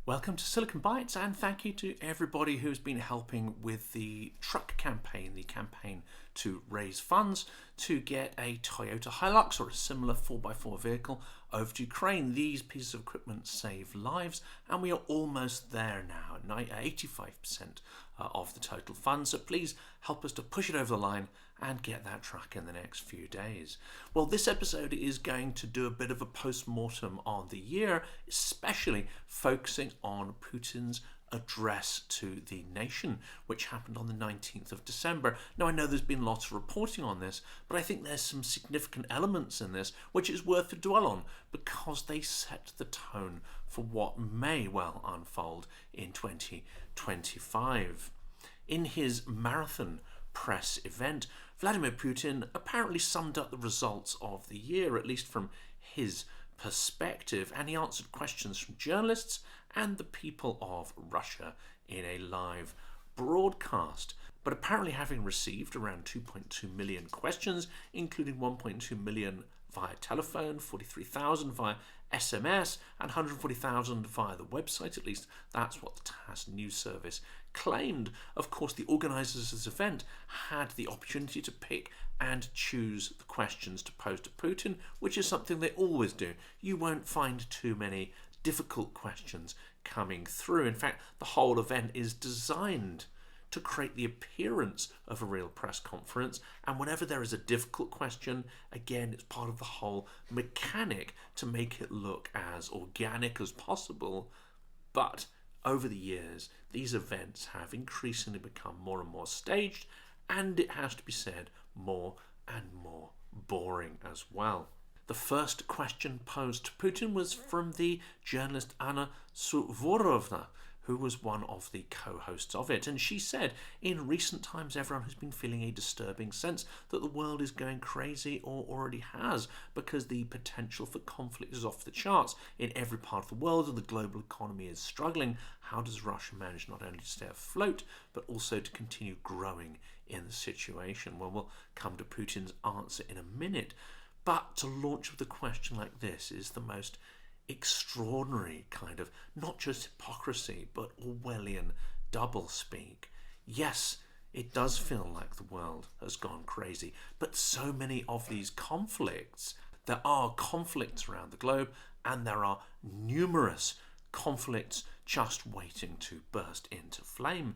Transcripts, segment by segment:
Welcome to Silicon Bytes, and thank you to everybody who's been helping with the truck campaign, the campaign to raise funds to get a Toyota Hilux or a similar 4x4 vehicle over to Ukraine. These pieces of equipment save lives, and we are almost there now, 85% of the total funds. So please help us to push it over the line and get that truck in the next few days. Well, this episode is going to do a bit of a post-mortem on the year, especially focusing on Putin's address to the nation, which happened on the 19th of December. Now, I know there's been lots of reporting on this, but I think there's some significant elements in this which is worth to dwell on because they set the tone for what may well unfold in 2025. In his marathon press event, Vladimir Putin apparently summed up the results of the year, at least from his perspective, and he answered questions from journalists and the people of Russia in a live broadcast. But apparently, having received around 2.2 million questions, including 1.2 million via telephone, 43,000 via SMS, and 140,000 via the website, at least that's what the TASS news service claimed. Of course, the organisers of this event had the opportunity to pick and choose the questions to pose to Putin, which is something they always do. You won't find too many difficult questions coming through. In fact, the whole event is designed to create the appearance of a real press conference, and whenever there is a difficult question, again, it's part of the whole mechanic to make it look as organic as possible. But over the years, these events have increasingly become more and more staged, and it has to be said, more and more boring as well. The first question posed to Putin was from the journalist Anna Suvorova, who was one of the co-hosts of it. And she said, in recent times, everyone has been feeling a disturbing sense that the world is going crazy, or already has, because the potential for conflict is off the charts in every part of the world and the global economy is struggling. How does Russia manage not only to stay afloat, but also to continue growing in the situation? Well, we'll come to Putin's answer in a minute. But to launch with a question like this is the most extraordinary kind of, not just hypocrisy, but Orwellian doublespeak. Yes, it does feel like the world has gone crazy, but so many of these conflicts, there are conflicts around the globe, and there are numerous conflicts just waiting to burst into flame.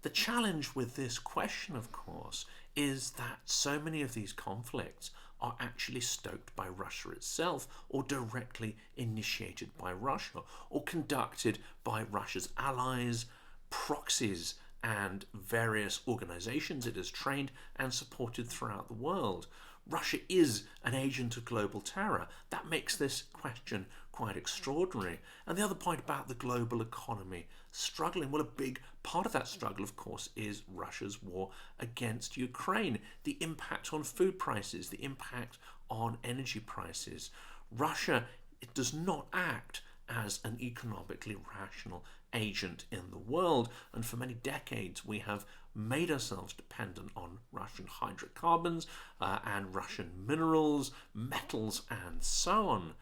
The challenge with this question, of course, is that so many of these conflicts are actually stoked by Russia itself, or directly initiated by Russia, or conducted by Russia's allies, proxies, and various organizations it has trained and supported throughout the world. Russia is an agent of global terror. That makes this question quite extraordinary. And the other point about the global economy struggling, well, a big part of that struggle, of course, is Russia's war against Ukraine, the impact on food prices, the impact on energy prices. Russia, it does not act as an economically rational agent in the world, and for many decades we have made ourselves dependent on Russian hydrocarbons and Russian minerals, metals, and so on.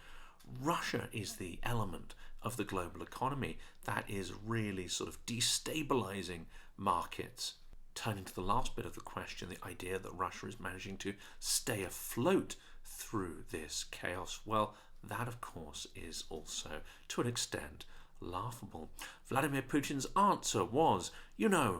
Russia is the element of the global economy that is really sort of destabilizing markets. Turning to the last bit of the question, the idea that Russia is managing to stay afloat through this chaos, well, that of course is also, to an extent, laughable. Vladimir Putin's answer was,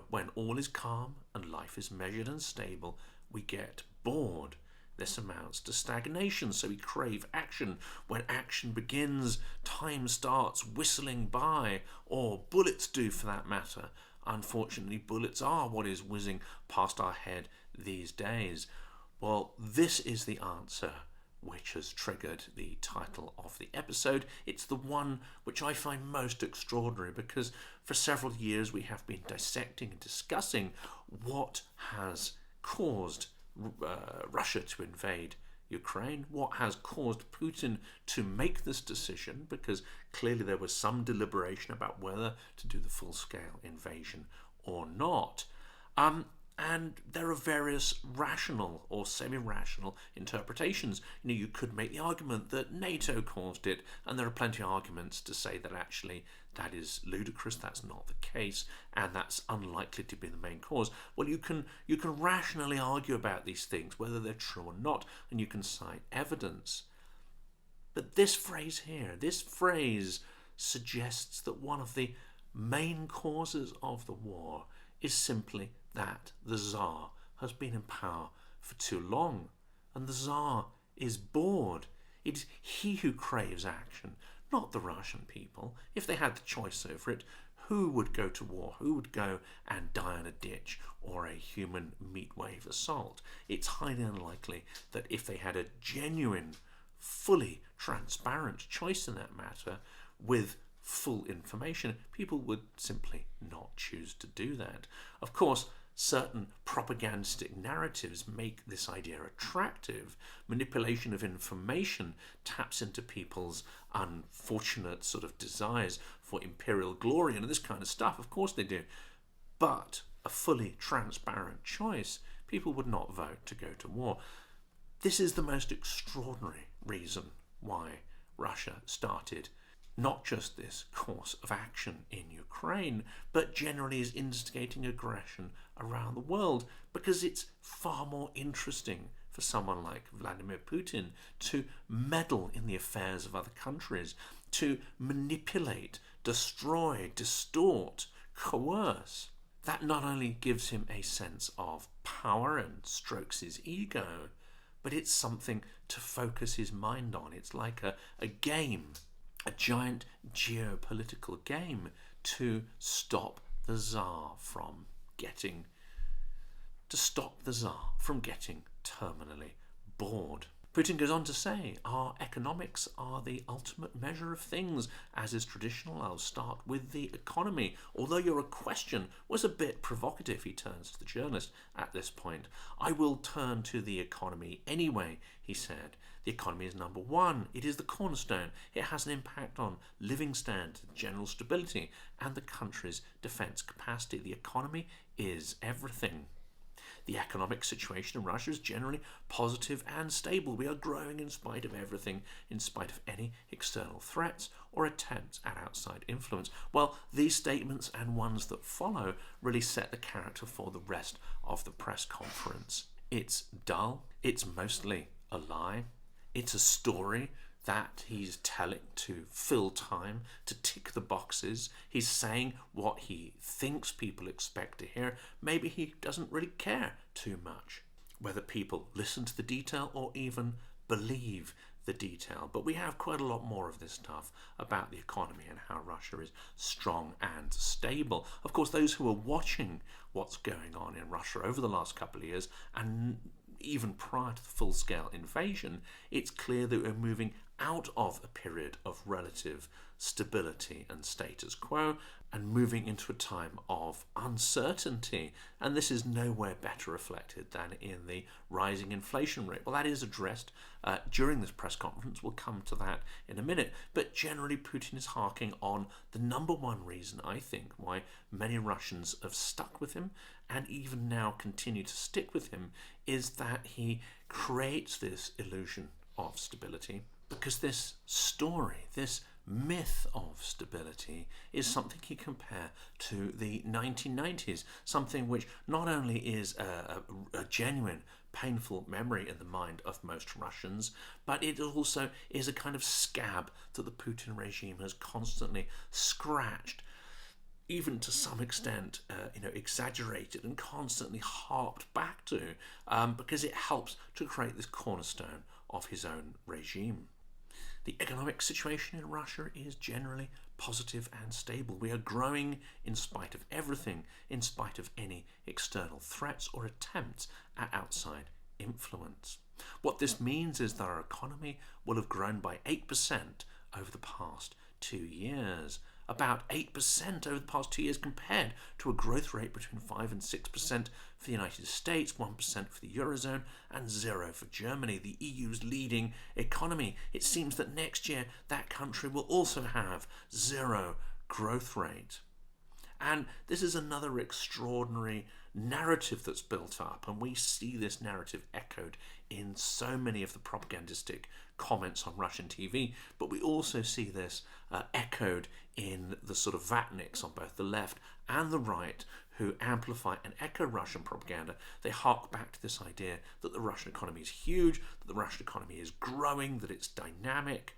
when all is calm and life is measured and stable, we get bored. This amounts to stagnation, so we crave action. When action begins, time starts whistling by, or bullets do for that matter. Unfortunately, bullets are what is whizzing past our head these days. Well, this is the answer which has triggered the title of the episode. It's the one which I find most extraordinary because for several years we have been dissecting and discussing what has caused Russia to invade Ukraine, what has caused Putin to make this decision, because clearly there was some deliberation about whether to do the full-scale invasion or not. And And there are various rational or semi-rational interpretations. You could make the argument that NATO caused it, and there are plenty of arguments to say that actually that is ludicrous, that's not the case, and that's unlikely to be the main cause. Well, you can rationally argue about these things, whether they're true or not, and you can cite evidence. But this phrase here, this phrase suggests that one of the main causes of the war is simply that the Tsar has been in power for too long, and the Tsar is bored. It's he who craves action, not the Russian people. If they had the choice over it, who would go to war? Who would go and die in a ditch or a human meat wave assault? It's highly unlikely that if they had a genuine, fully transparent choice in that matter with full information, people would simply not choose to do that. Of course, certain propagandistic narratives make this idea attractive. Manipulation of information taps into people's unfortunate sort of desires for imperial glory and this kind of stuff. Of course they do. But a fully transparent choice, people would not vote to go to war. This is the most extraordinary reason why Russia started not just this course of action in Ukraine, but generally is instigating aggression around the world, because it's far more interesting for someone like Vladimir Putin to meddle in the affairs of other countries, to manipulate, destroy, distort, coerce. That not only gives him a sense of power and strokes his ego, but it's something to focus his mind on. It's like a game, a giant geopolitical game to stop the Tsar from getting terminally bored. Putin goes on to say, our economics are the ultimate measure of things, as is traditional. I'll start with the economy. Although your question was a bit provocative, he turns to the journalist at this point. I will turn to the economy anyway, he said. The economy is number one. It is the cornerstone. It has an impact on living standards, general stability, and the country's defence capacity. The economy is everything. The economic situation in Russia is generally positive and stable. We are growing in spite of everything, in spite of any external threats or attempts at outside influence. Well, these statements and ones that follow really set the character for the rest of the press conference. It's dull. It's mostly a lie. It's a story that he's telling to fill time, to tick the boxes. He's saying what he thinks people expect to hear. Maybe he doesn't really care too much whether people listen to the detail or even believe the detail. But we have quite a lot more of this stuff about the economy and how Russia is strong and stable. Of course, those who are watching what's going on in Russia over the last couple of years, and even prior to the full-scale invasion, it's clear that we're moving out of a period of relative stability and status quo and moving into a time of uncertainty. And this is nowhere better reflected than in the rising inflation rate. Well, that is addressed during this press conference. We'll come to that in a minute. But generally, Putin is harking on the number one reason, I think, why many Russians have stuck with him and even now continue to stick with him, is that he creates this illusion of stability, because this story, this myth of stability, is something he compare to the 1990s, something which not only is a genuine painful memory in the mind of most Russians, but it also is a kind of scab that the Putin regime has constantly scratched, even to some extent, exaggerated and constantly harped back to, because it helps to create this cornerstone of his own regime. The economic situation in Russia is generally positive and stable. We are growing in spite of everything, in spite of any external threats or attempts at outside influence. What this means is that our economy will have grown by 8% over the past 2 years. About 8% over the past 2 years, compared to a growth rate between 5 and 6% for the United States, 1% for the Eurozone, and 0% for Germany, the EU's leading economy. It seems that next year that country will also have 0 growth rate. And this is another extraordinary narrative that's built up, and we see this narrative echoed in so many of the propagandistic comments on Russian TV, but we also see this echoed in the sort of vatniks on both the left and the right who amplify and echo Russian propaganda. They hark back to this idea that the Russian economy is huge, that the Russian economy is growing, that it's dynamic.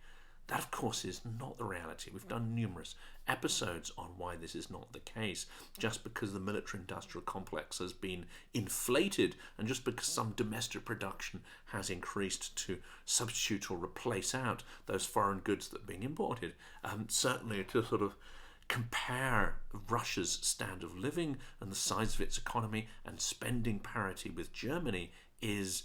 That, of course, is not the reality. We've done numerous episodes on why this is not the case. Just because the military-industrial complex has been inflated and just because some domestic production has increased to substitute or replace out those foreign goods that are being imported, certainly to sort of compare Russia's standard of living and the size of its economy and spending parity with Germany is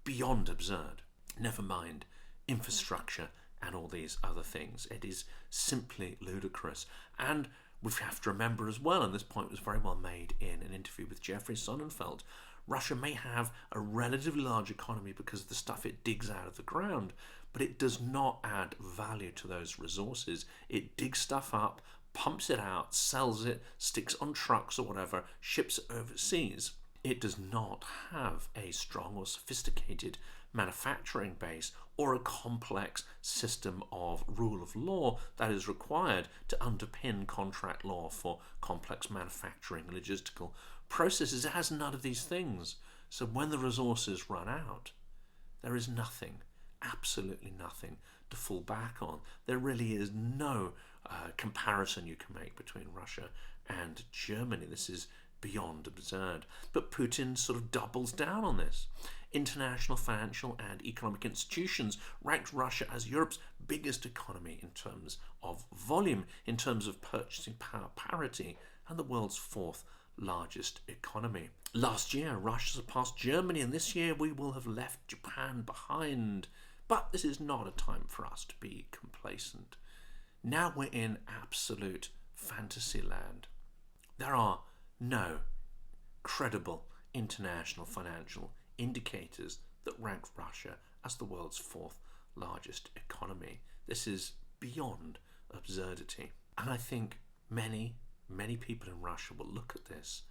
beyond absurd. Never mind infrastructure and all these other things. It is simply ludicrous. And we have to remember as well, and this point was very well made in an interview with Jeffrey Sonnenfeld, Russia may have a relatively large economy because of the stuff it digs out of the ground, but it does not add value to those resources. It digs stuff up, pumps it out, sells it, sticks on trucks or whatever, ships it overseas. It does not have a strong or sophisticated manufacturing base or a complex system of rule of law that is required to underpin contract law for complex manufacturing and logistical processes. It has none of these things. So when the resources run out, there is nothing, absolutely nothing to fall back on. There really is no comparison you can make between Russia and Germany. This is beyond absurd. But Putin sort of doubles down on this. International financial and economic institutions ranked Russia as Europe's biggest economy in terms of volume, in terms of purchasing power parity, and the world's fourth largest economy. Last year, Russia surpassed Germany, and this year we will have left Japan behind. But this is not a time for us to be complacent. Now we're in absolute fantasy land. There are no credible international financial indicators that rank Russia as the world's fourth largest economy. This is beyond absurdity. And I think many people in Russia will look at this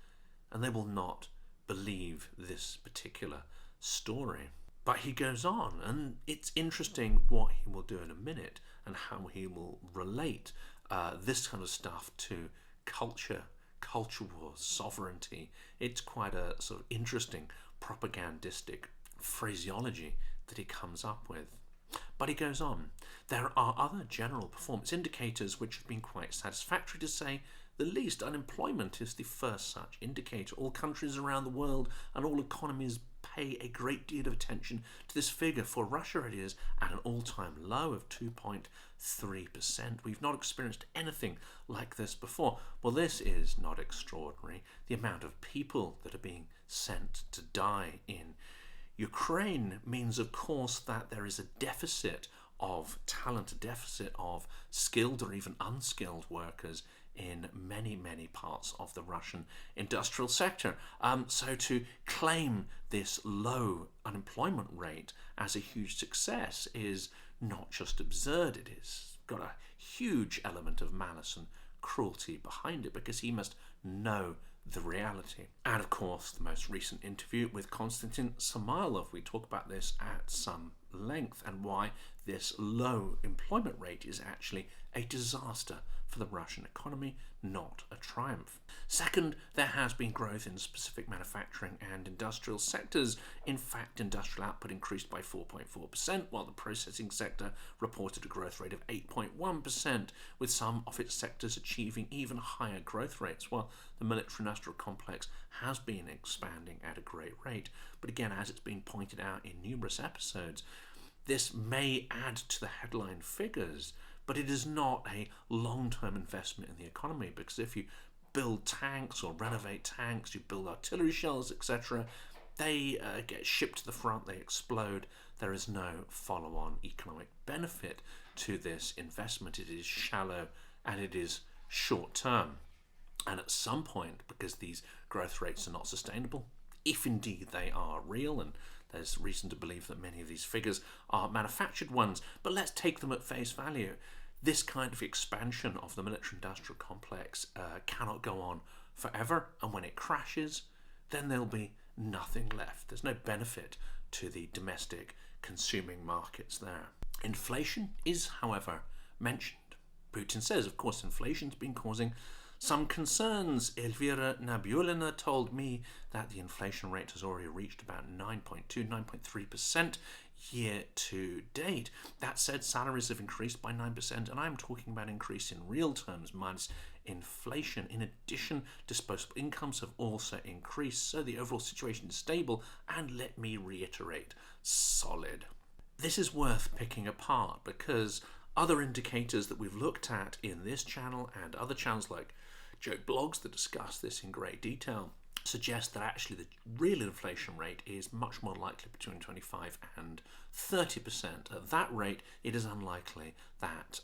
and they will not believe this particular story. But he goes on, and it's interesting what he will do in a minute and how he will relate this kind of stuff to culture wars, sovereignty. It's quite a sort of interesting propagandistic phraseology that he comes up with. But he goes on. There are other general performance indicators which have been quite satisfactory, to say the least. Unemployment is the first such indicator. All countries around the world and all economies pay a great deal of attention to this figure. For Russia, it is at an all-time low of 2.3%. We've not experienced anything like this before. Well, this is not extraordinary. The amount of people that are being sent to die in Ukraine means, of course, that there is a deficit of talent, a deficit of skilled or even unskilled workers in many parts of the Russian industrial sector. So to claim this low unemployment rate as a huge success is not just absurd, it is got a huge element of malice and cruelty behind it, because he must know the reality. And of course, the most recent interview with Konstantin Samoilov, we talk about this at some length and why this low employment rate is actually a disaster for the Russian economy, not a triumph. Second, there has been growth in specific manufacturing and industrial sectors. In fact, industrial output increased by 4.4%, while the processing sector reported a growth rate of 8.1%, with some of its sectors achieving even higher growth rates, while the military-industrial complex has been expanding at a great rate. But again, as it's been pointed out in numerous episodes, this may add to the headline figures, but it is not a long-term investment in the economy, because if you build tanks or renovate tanks, you build artillery shells, etc., they get shipped to the front, they explode. There is no follow-on economic benefit to this investment. It is shallow and it is short-term. And at some point, because these growth rates are not sustainable, if indeed they are real, and there's reason to believe that many of these figures are manufactured ones, but let's take them at face value. This kind of expansion of the military-industrial complex cannot go on forever, and when it crashes, then there'll be nothing left. There's no benefit to the domestic consuming markets there. Inflation is, however, mentioned. Putin says, of course, inflation's been causing some concerns. Elvira Nabiulina told me that the inflation rate has already reached about 9.2, 9.3% year to date. That said, salaries have increased by 9%, and I'm talking about increase in real terms minus inflation. In addition, disposable incomes have also increased, so the overall situation is stable and, let me reiterate, solid. This is worth picking apart because other indicators that we've looked at in this channel and other channels like joke blogs that discuss this in great detail suggest that actually the real inflation rate is much more likely between 25 and 30%. At that rate, it is unlikely that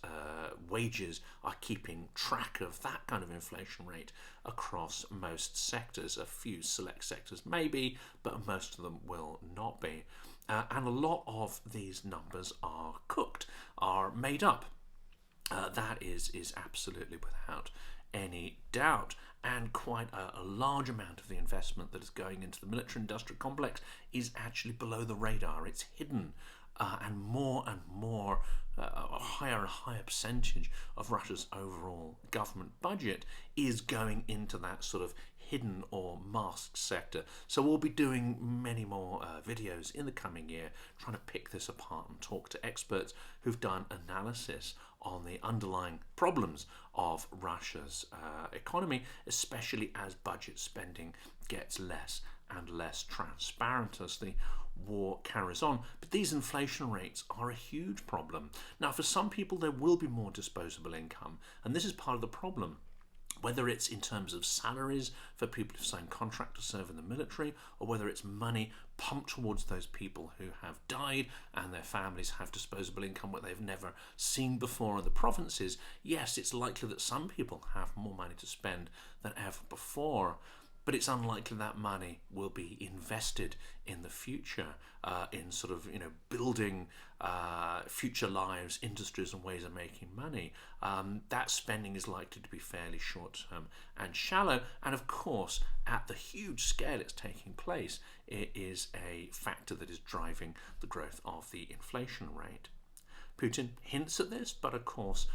wages are keeping track of that kind of inflation rate across most sectors. A few select sectors maybe, but most of them will not be. And a lot of these numbers are cooked, are made up. That is absolutely without any doubt. And quite a large amount of the investment that is going into the military-industrial complex is actually below the radar. It's hidden. And more, a higher and higher percentage of Russia's overall government budget is going into that sort of hidden or masked sector. So we'll be doing many more videos in the coming year trying to pick this apart and talk to experts who've done analysis on the underlying problems of Russia's economy, especially as budget spending gets less and less transparent as the war carries on. But these inflation rates are a huge problem. Now, for some people, there will be more disposable income, and this is part of the problem. Whether it's in terms of salaries for people who sign contract to serve in the military, or whether it's money pumped towards those people who have died and their families have disposable income what they've never seen before in the provinces, yes, it's likely that some people have more money to spend than ever before. But it's unlikely that money will be invested in the future, in sort of, building future lives, industries and ways of making money. That spending is likely to be fairly short-term and shallow. And of course, at the huge scale it's taking place, it is a factor that is driving the growth of the inflation rate. Putin hints at this, but of course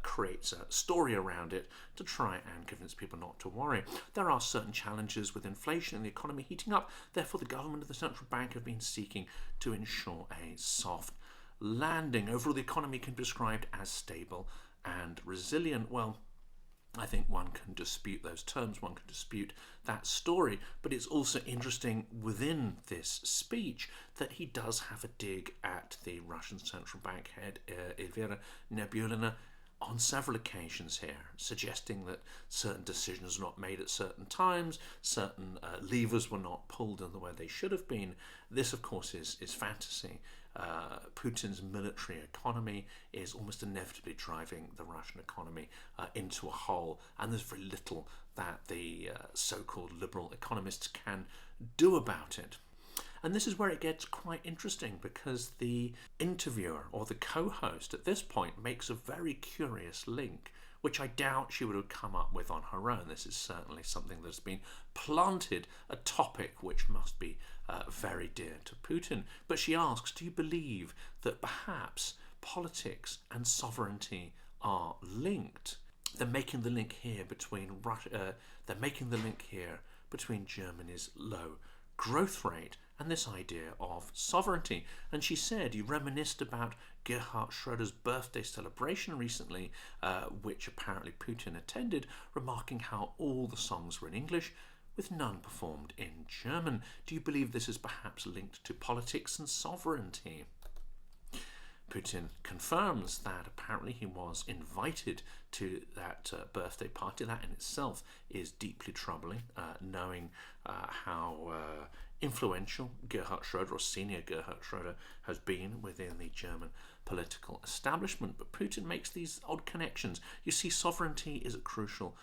creates a story around it to try and convince people not to worry. There are certain challenges with inflation and the economy heating up. Therefore, the government and the central bank have been seeking to ensure a soft landing. Overall, the economy can be described as stable and resilient. Well, I think one can dispute those terms, one can dispute that story, but it's also interesting within this speech that he does have a dig at the Russian central bank head, Elvira Nabiulina, on several occasions here, suggesting that certain decisions were not made at certain times, certain levers were not pulled in the way they should have been. This, of course, is fantasy. Putin's military economy is almost inevitably driving the Russian economy into a hole, and there's very little that the so-called liberal economists can do about it. And this is where it gets quite interesting, because the interviewer or the co-host at this point makes a very curious link, which I doubt she would have come up with on her own. This is certainly something that's been planted, a topic which must be very dear to Putin. But she asks, do you believe that perhaps politics and sovereignty are linked? They're making the link here between between Germany's low growth rate and this idea of sovereignty. And she said, you reminisced about Gerhard Schröder's birthday celebration recently, which apparently Putin attended, remarking how all the songs were in English, with none performed in German. Do you believe this is perhaps linked to politics and sovereignty? Putin confirms that apparently he was invited to that birthday party. That in itself is deeply troubling, knowing how influential Gerhard Schröder, or senior Gerhard Schröder, has been within the German political establishment. But Putin makes these odd connections. You see, sovereignty is a crucial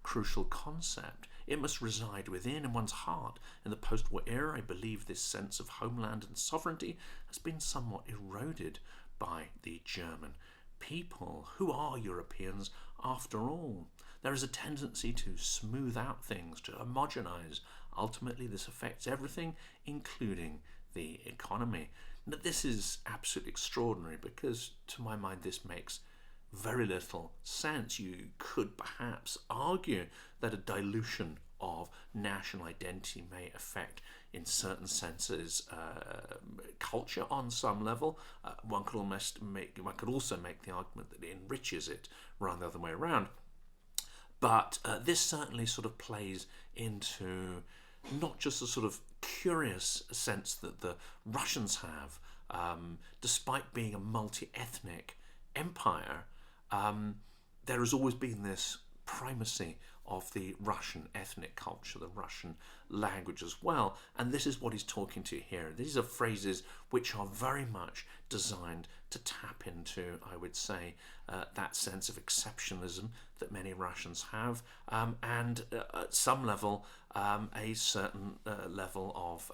crucial concept. It must reside within in one's heart. In the post-war era, I believe this sense of homeland and sovereignty has been somewhat eroded by the German people, who are Europeans after all. There is a tendency to smooth out things, to homogenize. Ultimately, this affects everything, including the economy. Now, this is absolutely extraordinary because, to my mind, this makes very little sense. You could perhaps argue that a dilution of national identity may affect, in certain senses, culture on some level. One could also make the argument that it enriches it rather than the other way around. But this certainly sort of plays into not just the sort of curious sense that the Russians have, despite being a multi-ethnic empire, there has always been this primacy of the Russian ethnic culture, the Russian language as well. And this is what he's talking to here. These are phrases which are very much designed to tap into, I would say, that sense of exceptionalism that many Russians have, and at some level, a certain level of,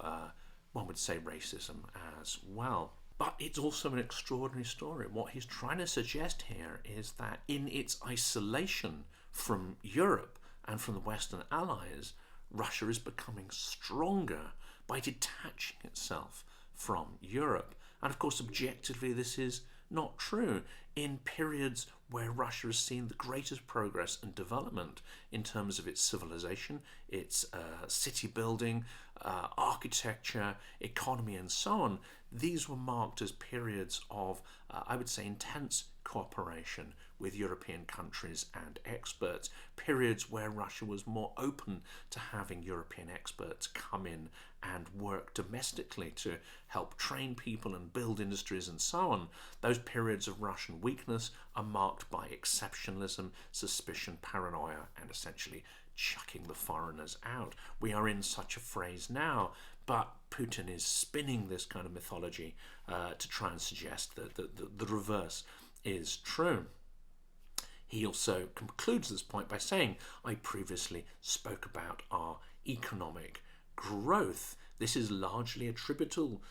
one would say, racism as well. But it's also an extraordinary story. What he's trying to suggest here is that in its isolation from Europe and from the Western allies, Russia is becoming stronger by detaching itself from Europe. And of course, objectively, this is not true. In periods where Russia has seen the greatest progress and development in terms of its civilization, its city building, architecture, economy, and so on, these were marked as periods of, I would say, intense cooperation with European countries and experts, periods where Russia was more open to having European experts come in and work domestically to help train people and build industries and so on. Those periods of Russian weakness are marked by exceptionalism, suspicion, paranoia, and essentially chucking the foreigners out. We are in such a phase now, but Putin is spinning this kind of mythology to try and suggest that the reverse is true. He also concludes this point by saying, I previously spoke about our economic growth. This is largely attributable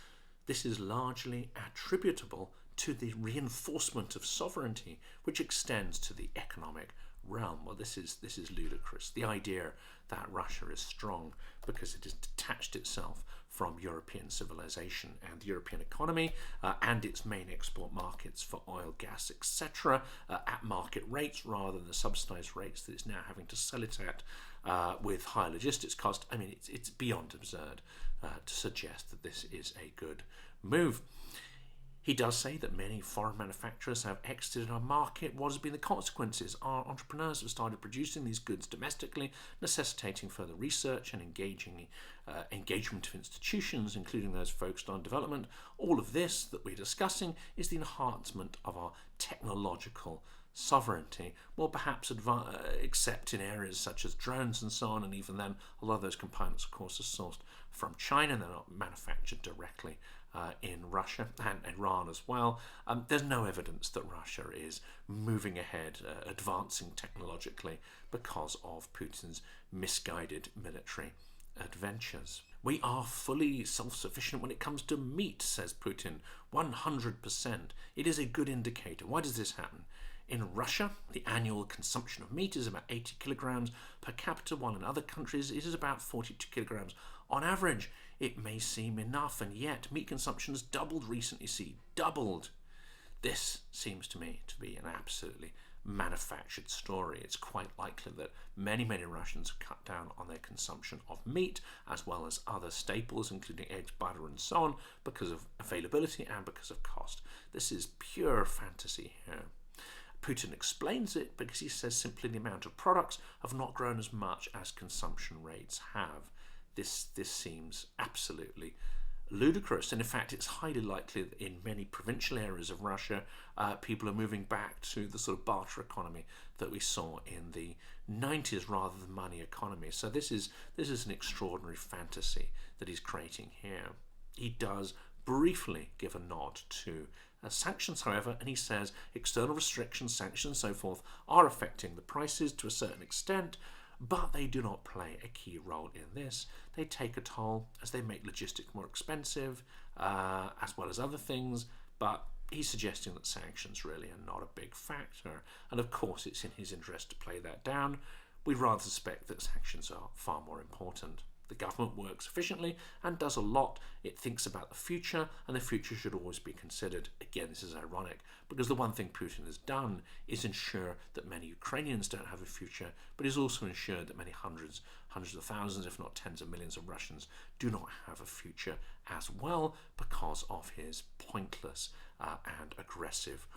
to the reinforcement of sovereignty, which extends to the economic realm. Well, this is ludicrous. The idea that Russia is strong because it has detached itself from European civilization and the European economy and its main export markets for oil, gas, etc. At market rates rather than the subsidized rates that it's now having to sell it at with high logistics cost. I mean, it's beyond absurd to suggest that this is a good move. He does say that many foreign manufacturers have exited our market. What has been the consequences? Our entrepreneurs have started producing these goods domestically, necessitating further research and engagement of institutions, including those focused on development. All of this that we're discussing is the enhancement of our technological sovereignty. Well, perhaps except in areas such as drones and so on, and even then, a lot of those components, of course, are sourced from China. They're not manufactured directly in Russia and Iran as well. There's no evidence that Russia is moving ahead, advancing technologically because of Putin's misguided military adventures. We are fully self-sufficient when it comes to meat, says Putin, 100%. It is a good indicator. Why does this happen? In Russia, the annual consumption of meat is about 80 kilograms per capita, while in other countries it is about 42 kilograms on average. It may seem enough, and yet meat consumption has doubled recently. See, doubled. This seems to me to be an absolutely manufactured story. It's quite likely that many Russians have cut down on their consumption of meat, as well as other staples, including eggs, butter, and so on, because of availability and because of cost. This is pure fantasy here. Putin explains it because he says simply the amount of products have not grown as much as consumption rates have. This seems absolutely ludicrous, and in fact it's highly likely that in many provincial areas of Russia people are moving back to the sort of barter economy that we saw in the 90s rather than money economy. So this is an extraordinary fantasy that he's creating here. He does briefly give a nod to sanctions, however, and he says external restrictions, sanctions, and so forth are affecting the prices to a certain extent, but they do not play a key role in this. They take a toll as they make logistics more expensive, as well as other things, but he's suggesting that sanctions really are not a big factor, and of course it's in his interest to play that down. We'd rather suspect that sanctions are far more important. The government works efficiently and does a lot. It thinks about the future, and the future should always be considered. Again, this is ironic, because the one thing Putin has done is ensure that many Ukrainians don't have a future, but he's also ensured that many hundreds of thousands, if not tens of millions of Russians do not have a future as well, because of his pointless and aggressive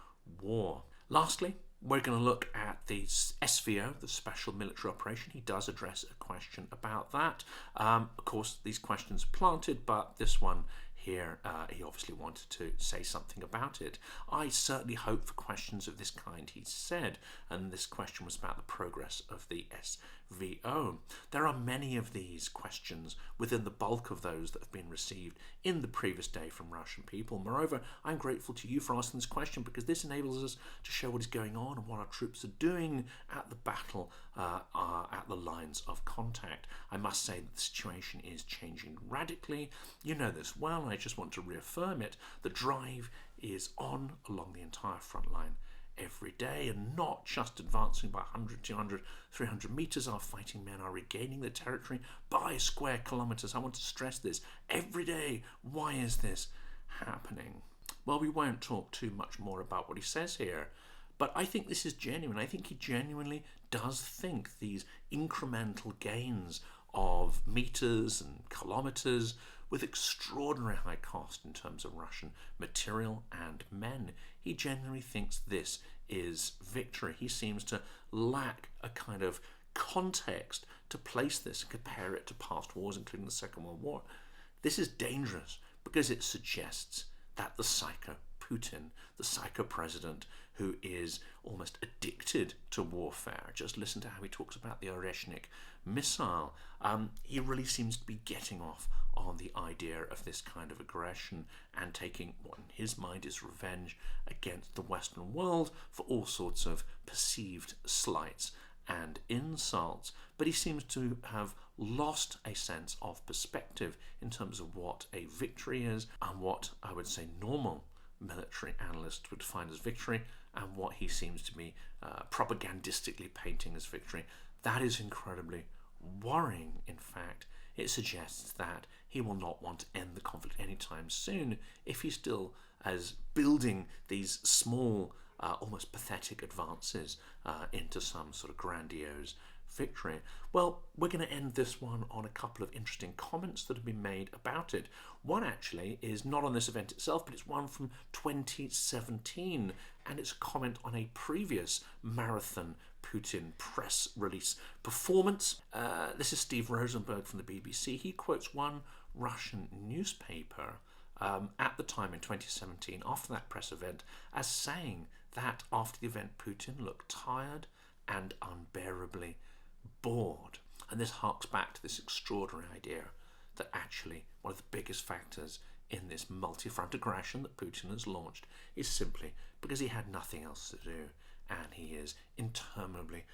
war. Lastly, we're going to look at the SVO, the Special Military Operation. He does address a question about that. Of course, these questions are planted, but this one here, he obviously wanted to say something about it. I certainly hope for questions of this kind, he said, and this question was about the progress of the SVO. There are many of these questions within the bulk of those that have been received in the previous day from Russian people. Moreover, I'm grateful to you for asking this question, because this enables us to show what is going on and what our troops are doing at the battle, at the lines of contact. I must say that the situation is changing radically. You know this well, and I just want to reaffirm it. The drive is on along the entire front line every day, and not just advancing by 100, 200, 300 meters. Our fighting men are regaining the territory by square kilometers. I want to stress this every day. Why is this happening? Well, we won't talk too much more about what he says here, but I think this is genuine. I think he genuinely does think these incremental gains of meters and kilometers with extraordinary high cost in terms of Russian material and men. He genuinely thinks this is victory. He seems to lack a kind of context to place this and compare it to past wars, including the Second World War. This is dangerous because it suggests that the psycho Putin, the psycho president who is almost addicted to warfare. Just listen to how he talks about the Oreshnik missile. He really seems to be getting off on the idea of this kind of aggression and taking what in his mind is revenge against the Western world for all sorts of perceived slights and insults. But he seems to have lost a sense of perspective in terms of what a victory is and what I would say normal military analysts would define as victory, and what he seems to be propagandistically painting as victory. That is incredibly worrying. In fact, it suggests that he will not want to end the conflict anytime soon if he's still as building these small, almost pathetic advances into some sort of grandiose victory. Well, we're going to end this one on a couple of interesting comments that have been made about it. One actually is not on this event itself, but it's one from 2017, and it's a comment on a previous marathon Putin press release performance. This is Steve Rosenberg from the BBC. He quotes one Russian newspaper at the time in 2017, after that press event, as saying that after the event Putin looked tired and unbearably bored. And this harks back to this extraordinary idea that actually one of the biggest factors in this multi-front aggression that Putin has launched is simply because he had nothing else to do, and he is interminably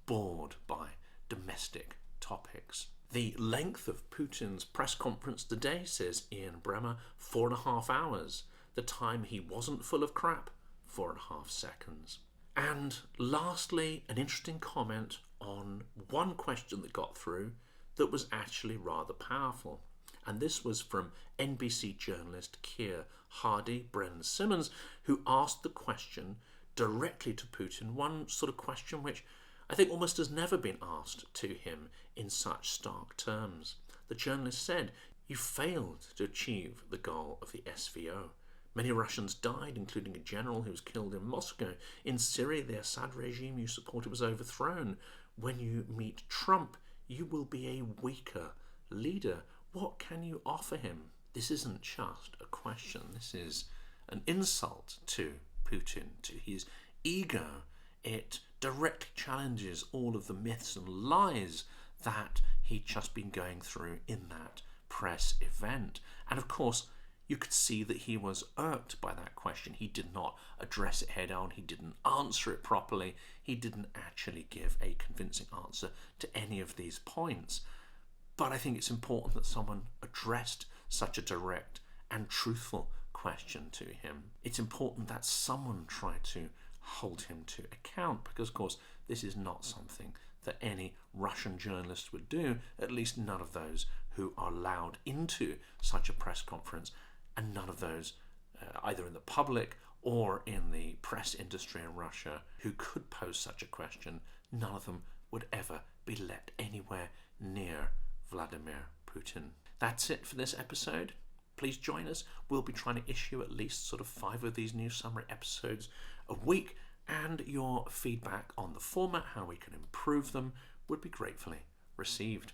bored by domestic topics. The length of Putin's press conference today, says Ian Bremmer, 4.5 hours. The time he wasn't full of crap, 4.5 seconds. And lastly, an interesting comment on one question that got through that was actually rather powerful. And this was from NBC journalist Keir Hardy, Brennan Simmons, who asked the question directly to Putin, one sort of question which I think almost has never been asked to him in such stark terms. The journalist said, "You failed to achieve the goal of the SVO. Many Russians died, including a general who was killed in Moscow. In Syria, the Assad regime you supported was overthrown. When you meet Trump, you will be a weaker leader. What can you offer him?" This isn't just a question. This is an insult to Putin, to his ego. It directly challenges all of the myths and lies that he'd just been going through in that press event. And of course, you could see that he was irked by that question. He did not address it head on. He didn't answer it properly. He didn't actually give a convincing answer to any of these points. But I think it's important that someone addressed such a direct and truthful question to him. It's important that someone try to hold him to account, because of course this is not something that any Russian journalist would do, at least none of those who are allowed into such a press conference, and none of those either in the public or in the press industry in Russia who could pose such a question. None of them would ever be let anywhere near Vladimir Putin. That's it for this episode. Please join us. We'll be trying to issue at least sort of 5 of these news summary episodes a week, and your feedback on the format, how we can improve them, would be gratefully received.